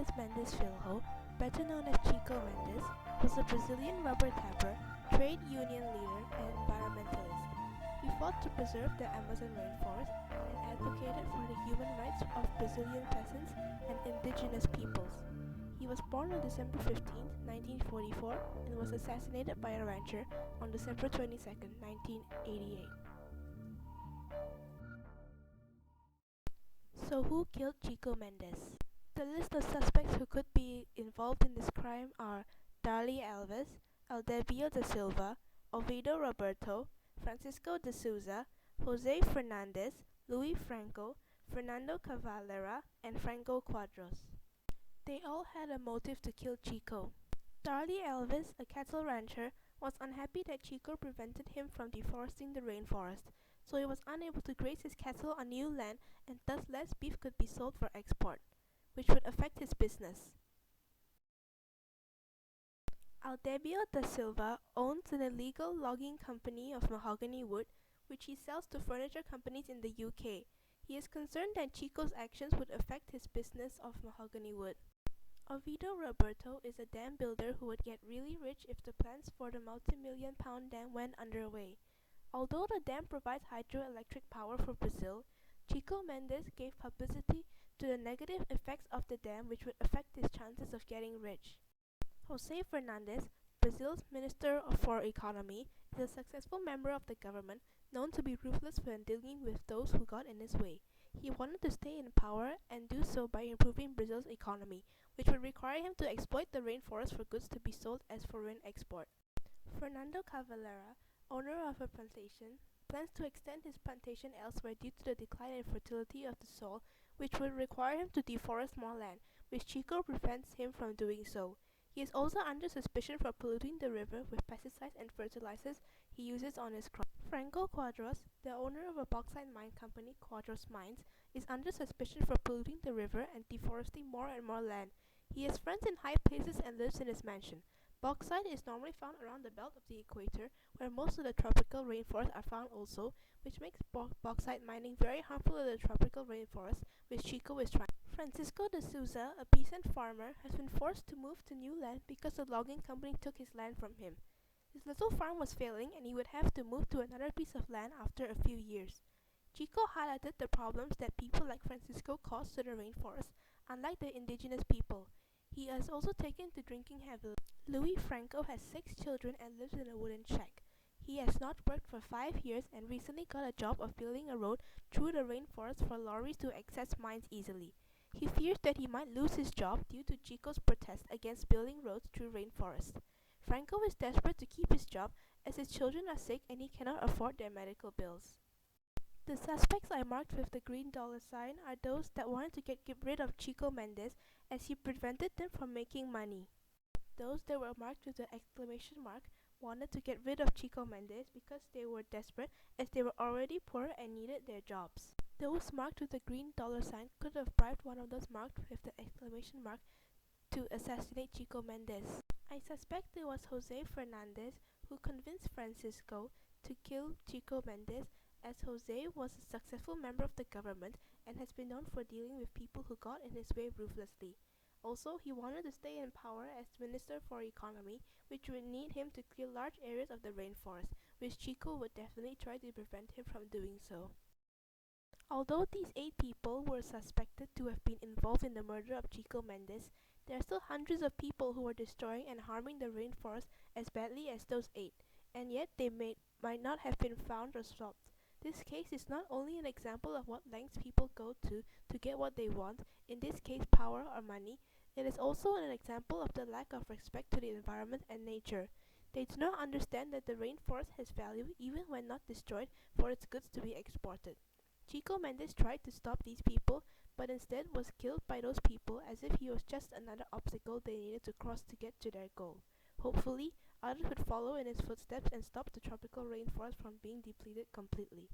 Chico Mendes Filho, better known as Chico Mendes, was a Brazilian rubber tapper, trade union leader, and environmentalist. He fought to preserve the Amazon rainforest and advocated for the human rights of Brazilian peasants and indigenous peoples. He was born on December 15, 1944, and was assassinated by a rancher on December 22, 1988. So who killed Chico Mendes? The list of suspects who could be involved in this crime are Darley Alves, Aldebio da Silva, Ovidio Roberto, Francisco de Souza, Jose Fernandez, Luis Franco, Fernando Cavalera, and Franco Quadros. They all had a motive to kill Chico. Darley Alves, a cattle rancher, was unhappy that Chico prevented him from deforesting the rainforest, so he was unable to graze his cattle on new land and thus less beef could be sold for export, which would affect his business. Aldebio da Silva owns an illegal logging company of mahogany wood, which he sells to furniture companies in the UK. He is concerned that Chico's actions would affect his business of mahogany wood. Ovidio Roberto is a dam builder who would get really rich if the plans for the multi-million-pound dam went underway. Although the dam provides hydroelectric power for Brazil, Chico Mendes gave publicity to the negative effects of the dam which would affect his chances of getting rich. Jose Fernandez, Brazil's Minister for Economy, is a successful member of the government known to be ruthless when dealing with those who got in his way. He wanted to stay in power and do so by improving Brazil's economy, which would require him to exploit the rainforest for goods to be sold as foreign export. Fernando Cavalera, owner of a plantation, plans to extend his plantation elsewhere due to the decline in fertility of the soil, which would require him to deforest more land, which Chico prevents him from doing so. He is also under suspicion for polluting the river with pesticides and fertilizers he uses on his crops. Franco Quadros, the owner of a bauxite mine company, Quadros Mines, is under suspicion for polluting the river and deforesting more and more land. He has friends in high places and lives in his mansion. Bauxite is normally found around the belt of the equator, where most of the tropical rainforests are found also, which makes bauxite mining very harmful to the tropical rainforest, which Chico is trying. Francisco de Souza, a peasant farmer, has been forced to move to new land because the logging company took his land from him. His little farm was failing and he would have to move to another piece of land after a few years. Chico highlighted the problems that people like Francisco cause to the rainforest, unlike the indigenous people. He has also taken to drinking heavily. Luis Franco has 6 children and lives in a wooden shack. He has not worked for 5 years and recently got a job of building a road through the rainforest for lorries to access mines easily. He fears that he might lose his job due to Chico's protest against building roads through rainforest. Franco is desperate to keep his job as his children are sick and he cannot afford their medical bills. The suspects I marked with the green dollar sign are those that wanted to get rid of Chico Mendes as he prevented them from making money. Those that were marked with the exclamation mark wanted to get rid of Chico Mendes because they were desperate as they were already poor and needed their jobs. Those marked with the green dollar sign could have bribed one of those marked with the exclamation mark to assassinate Chico Mendes. I suspect it was Jose Fernandez who convinced Francisco to kill Chico Mendes, as Jose was a successful member of the government and has been known for dealing with people who got in his way ruthlessly. Also, he wanted to stay in power as Minister for Economy, which would need him to clear large areas of the rainforest, which Chico would definitely try to prevent him from doing so. Although these 8 people were suspected to have been involved in the murder of Chico Mendes, there are still hundreds of people who are destroying and harming the rainforest as badly as those 8, and yet they might not have been found or stopped. This case is not only an example of what lengths people go to get what they want, in this case power or money, it is also an example of the lack of respect to the environment and nature. They do not understand that the rainforest has value even when not destroyed for its goods to be exported. Chico Mendes tried to stop these people, but instead was killed by those people as if he was just another obstacle they needed to cross to get to their goal. Hopefully, others would follow in his footsteps and stop the tropical rainforest from being depleted completely.